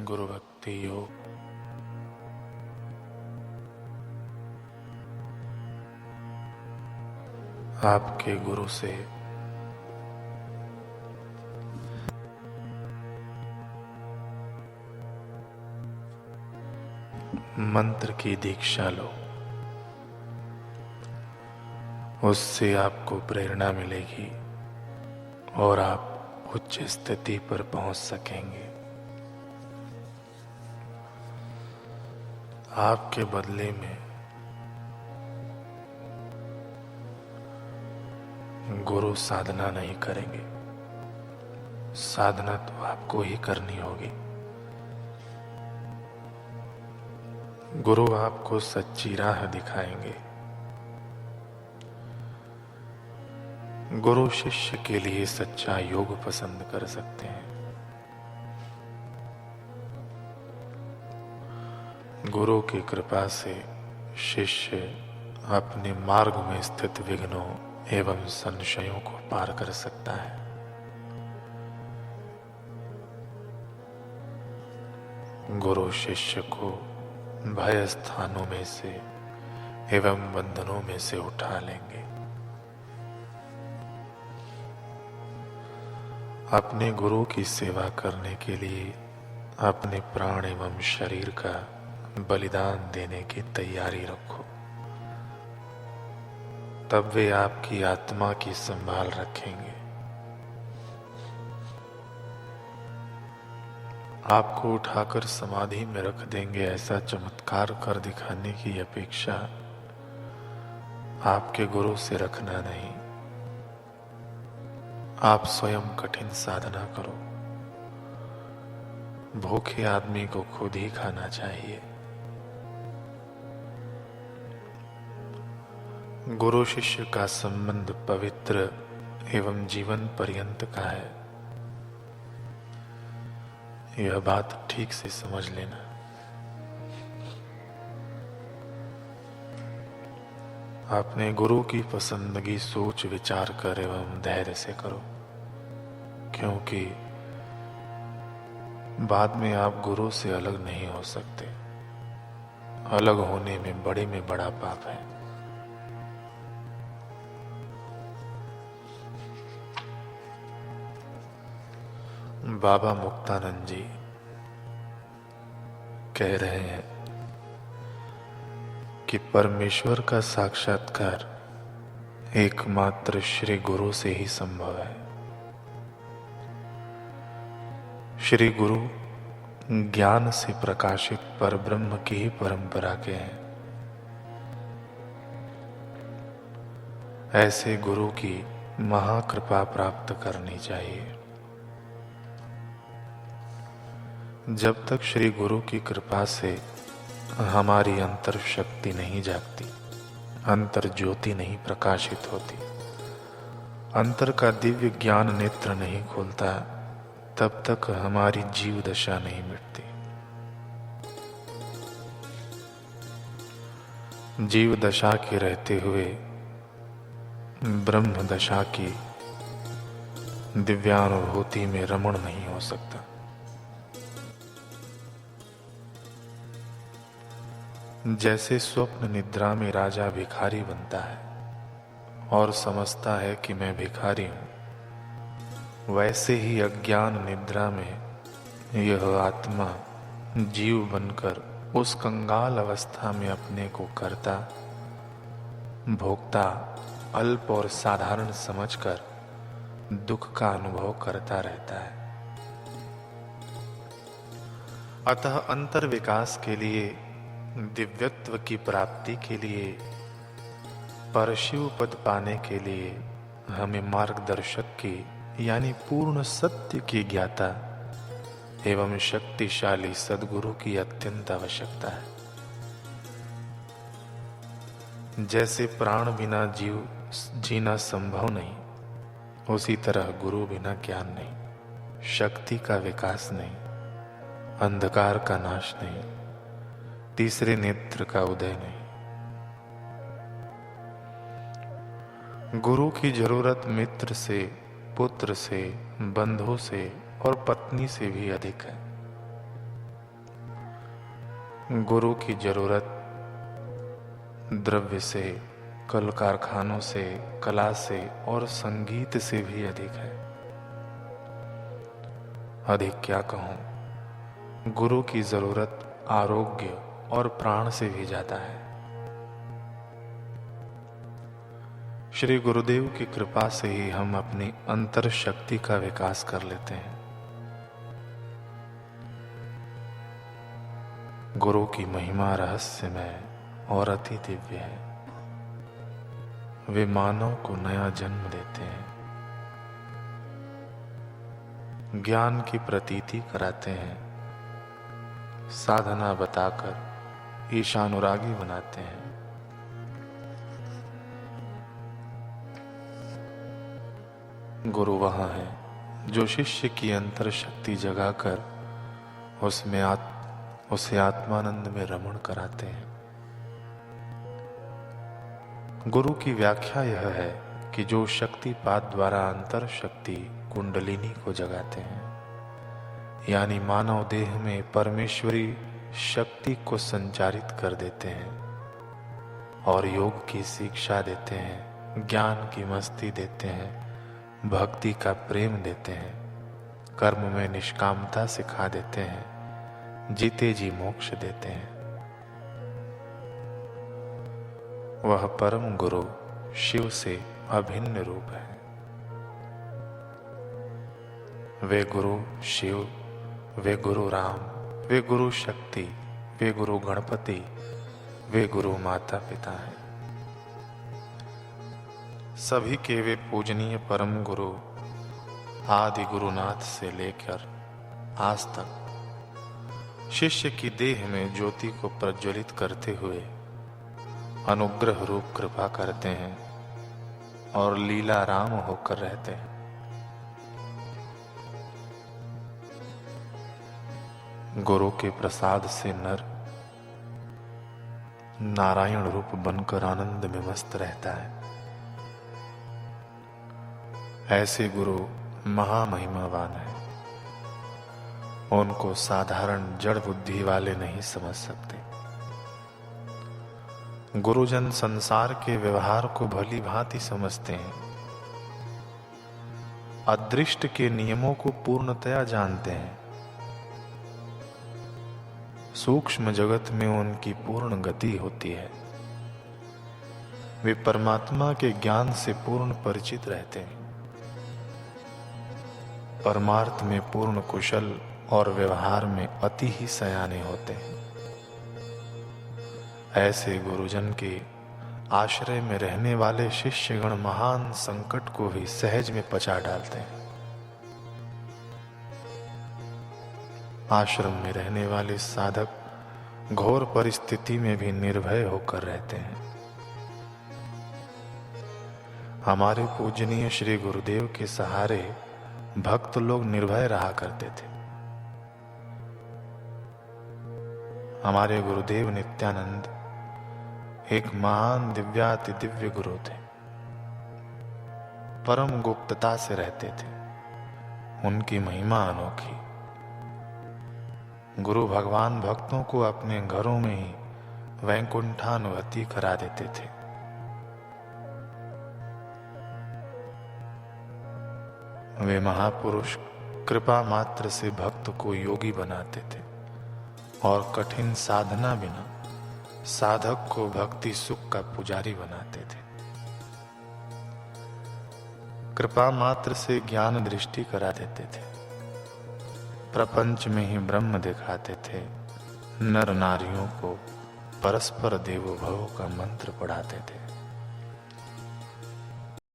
गुरु भक्ति योग। आपके गुरु से मंत्र की दीक्षा लो, उससे आपको प्रेरणा मिलेगी और आप उच्च स्थिति पर पहुंच सकेंगे। आपके बदले में गुरु साधना नहीं करेंगे, साधना तो आपको ही करनी होगी। गुरु आपको सच्ची राह दिखाएंगे। गुरु शिष्य के लिए सच्चा योग पसंद कर सकते हैं। गुरु की कृपा से शिष्य अपने मार्ग में स्थित विघ्नों एवं संशयों को पार कर सकता है। गुरु शिष्य को भय स्थानों में से एवं बंधनों में से उठा लेंगे। अपने गुरु की सेवा करने के लिए अपने प्राण एवं शरीर का बलिदान देने की तैयारी रखो, तब वे आपकी आत्मा की संभाल रखेंगे। आपको उठाकर समाधि में रख देंगे। ऐसा चमत्कार कर दिखाने की अपेक्षा आपके गुरु से रखना नहीं, आप स्वयं कठिन साधना करो। भूखे आदमी को खुद ही खाना चाहिए। गुरु शिष्य का संबंध पवित्र एवं जीवन पर्यंत का है, यह बात ठीक से समझ लेना। अपने गुरु की पसंदगी सोच विचार कर एवं धैर्य से करो, क्योंकि बाद में आप गुरु से अलग नहीं हो सकते। अलग होने में बड़ा पाप है। बाबा मुक्तानंद जी कह रहे हैं कि परमेश्वर का साक्षात्कार एकमात्र श्री गुरु से ही संभव है। श्री गुरु ज्ञान से प्रकाशित परब्रह्म की ही परंपरा के हैं। ऐसे गुरु की महाकृपा प्राप्त करनी चाहिए। जब तक श्री गुरु की कृपा से हमारी अंतर शक्ति नहीं जागती, अंतर ज्योति नहीं प्रकाशित होती, अंतर का दिव्य ज्ञान नेत्र नहीं खोलता, तब तक हमारी जीव दशा नहीं मिटती। जीव दशा के रहते हुए ब्रह्म दशा की दिव्यानुभूति में रमण नहीं हो सकता। जैसे स्वप्न निद्रा में राजा भिखारी बनता है और समझता है कि मैं भिखारी हूं, वैसे ही अज्ञान निद्रा में यह आत्मा जीव बनकर उस कंगाल अवस्था में अपने को करता, भोगता, अल्प और साधारण समझकर दुख का अनुभव करता रहता है। अतः अंतर विकास के लिए, दिव्यत्व की प्राप्ति के लिए, परशिव पद पाने के लिए हमें मार्गदर्शक की यानी पूर्ण सत्य की ज्ञाता एवं शक्तिशाली सद्गुरु की अत्यंत आवश्यकता है। जैसे प्राण बिना जीव जीना संभव नहीं, उसी तरह गुरु बिना ज्ञान नहीं, शक्ति का विकास नहीं, अंधकार का नाश नहीं, तीसरे नेत्र का उदय नहीं। गुरु की जरूरत मित्र से, पुत्र से, बंधु से और पत्नी से भी अधिक है। गुरु की जरूरत द्रव्य से, कल कारखानों से, कला से और संगीत से भी अधिक है। अधिक क्या कहूं, गुरु की जरूरत आरोग्य और प्राण से भी ज्यादा है। श्री गुरुदेव की कृपा से ही हम अपनी अंतर शक्ति का विकास कर लेते हैं। गुरु की महिमा रहस्यमय और अति दिव्य है। वे मानव को नया जन्म देते हैं, ज्ञान की प्रतीति कराते हैं, साधना बताकर ईशानुरागी बनाते हैं। गुरु वह है जो शिष्य की अंतर शक्ति जगाकर उसे आत्मानंद में रमण कराते हैं। गुरु की व्याख्या यह है कि जो शक्तिपात द्वारा अंतर शक्ति कुंडलिनी को जगाते हैं, यानी मानव देह में परमेश्वरी शक्ति को संचारित कर देते हैं और योग की शिक्षा देते हैं, ज्ञान की मस्ती देते हैं, भक्ति का प्रेम देते हैं, कर्म में निष्कामता सिखा देते हैं, जीते जी मोक्ष देते हैं। वह परम गुरु शिव से अभिन्न रूप है। वे गुरु शिव, वे गुरु राम, वे गुरु शक्ति, वे गुरु गणपति, वे गुरु माता पिता हैं। सभी के वे पूजनीय परम गुरु आदि गुरुनाथ से लेकर आज तक शिष्य की देह में ज्योति को प्रज्वलित करते हुए अनुग्रह रूप कृपा करते हैं और लीला राम होकर रहते हैं। गुरु के प्रसाद से नर नारायण रूप बनकर आनंद में मस्त रहता है। ऐसे गुरु महामहिमावान है। उनको साधारण जड़ बुद्धि वाले नहीं समझ सकते। गुरुजन संसार के व्यवहार को भली भांति समझते हैं, अदृष्ट के नियमों को पूर्णतया जानते हैं, सूक्ष्म जगत में उनकी पूर्ण गति होती है। वे परमात्मा के ज्ञान से पूर्ण परिचित रहते हैं, परमार्थ में पूर्ण कुशल और व्यवहार में अति ही सयाने होते हैं। ऐसे गुरुजन के आश्रय में रहने वाले शिष्यगण महान संकट को भी सहज में पचा डालते हैं। आश्रम में रहने वाले साधक घोर परिस्थिति में भी निर्भय होकर रहते हैं। हमारे पूजनीय श्री गुरुदेव के सहारे भक्त लोग निर्भय रहा करते थे। हमारे गुरुदेव नित्यानंद एक महान दिव्याति दिव्य गुरु थे। परम गुप्तता से रहते थे। उनकी महिमा अनोखी। गुरु भगवान भक्तों को अपने घरों में ही वैकुंठानुगति करा देते थे। वे महापुरुष कृपा मात्र से भक्त को योगी बनाते थे और कठिन साधना बिना साधक को भक्ति सुख का पुजारी बनाते थे। कृपा मात्र से ज्ञान दृष्टि करा देते थे। प्रपंच में ही ब्रह्म दिखाते थे। नर नारियों को परस्पर देवो भव का मंत्र पढ़ाते थे।